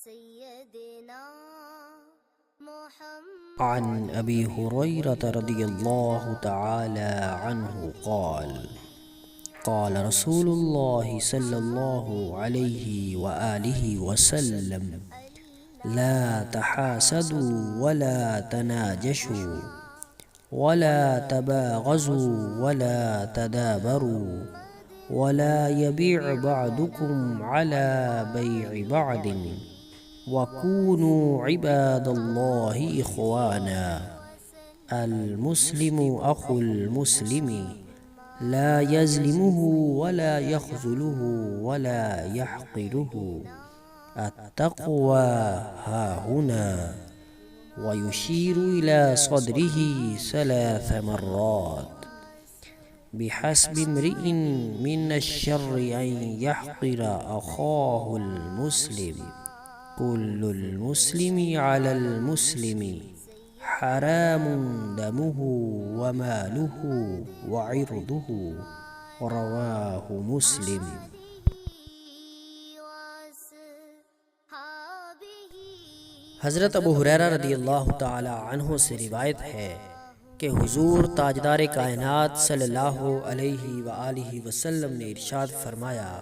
سيدنا محمد. عن أبي هريرة رضي الله تعالى عنه قال قال رسول الله صلى الله عليه وآله وسلم لا تحاسدوا ولا تناجشوا ولا تباغضوا ولا تدابروا ولا يبيع بعضكم على بيع بعض وكونوا عباد الله إخوانا. المسلم أخو المسلم لا يظلمه ولا يخذله ولا يحقره. التقوى هاهنا. ويشير إلى صدره 3 مرات. بحسب امرئ من الشر أن يحقر أخاه المسلم. كل المسلم على المسلم حرام دمه وماله وعرضه. رواه مسلم. حضرت ابو ہریرہ رضی اللہ تعالی عنہ سے روایت ہے کہ حضور تاجدار کائنات صلی اللہ علیہ وآلہ وسلم نے ارشاد فرمایا،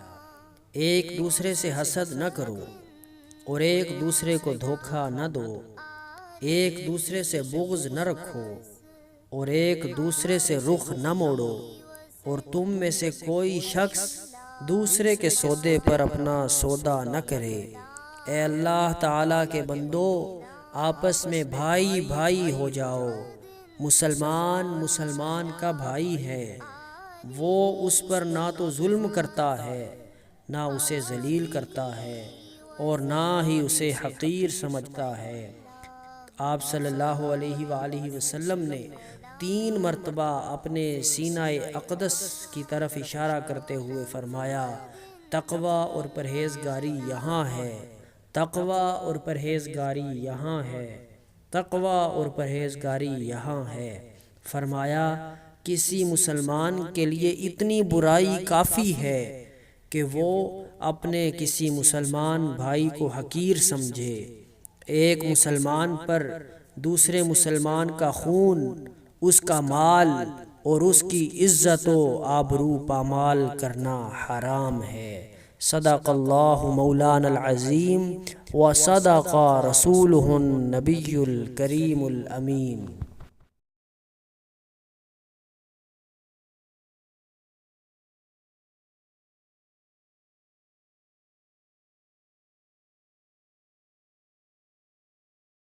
ایک دوسرے سے حسد نہ کرو اور ایک دوسرے کو دھوکہ نہ دو، ایک دوسرے سے بغض نہ رکھو اور ایک دوسرے سے رخ نہ موڑو، اور تم میں سے کوئی شخص دوسرے کے سودے پر اپنا سودا نہ کرے۔ اے اللہ تعالیٰ کے بندو، آپس میں بھائی بھائی ہو جاؤ۔ مسلمان مسلمان کا بھائی ہے، وہ اس پر نہ تو ظلم کرتا ہے، نہ اسے ذلیل کرتا ہے اور نہ ہی اسے حقیر سمجھتا ہے۔ آپ صلی اللہ علیہ وآلہ وسلم نے 3 مرتبہ اپنے سینہ اقدس کی طرف اشارہ کرتے ہوئے فرمایا، تقوی اور پرہیزگاری یہاں ہے، تقوی اور پرہیزگاری یہاں ہے، تقوی اور پرہیزگاری یہاں ہے۔ فرمایا، کسی مسلمان کے لیے اتنی برائی کافی ہے کہ وہ اپنے کسی مسلمان بھائی کو حقیر سمجھے۔ ایک مسلمان پر دوسرے مسلمان کا خون، اس کا مال اور اس کی عزت و آبرو پامال کرنا حرام ہے۔ صدق اللہ مولانا العظیم و صدق رسولہ النبی الکریم الامین۔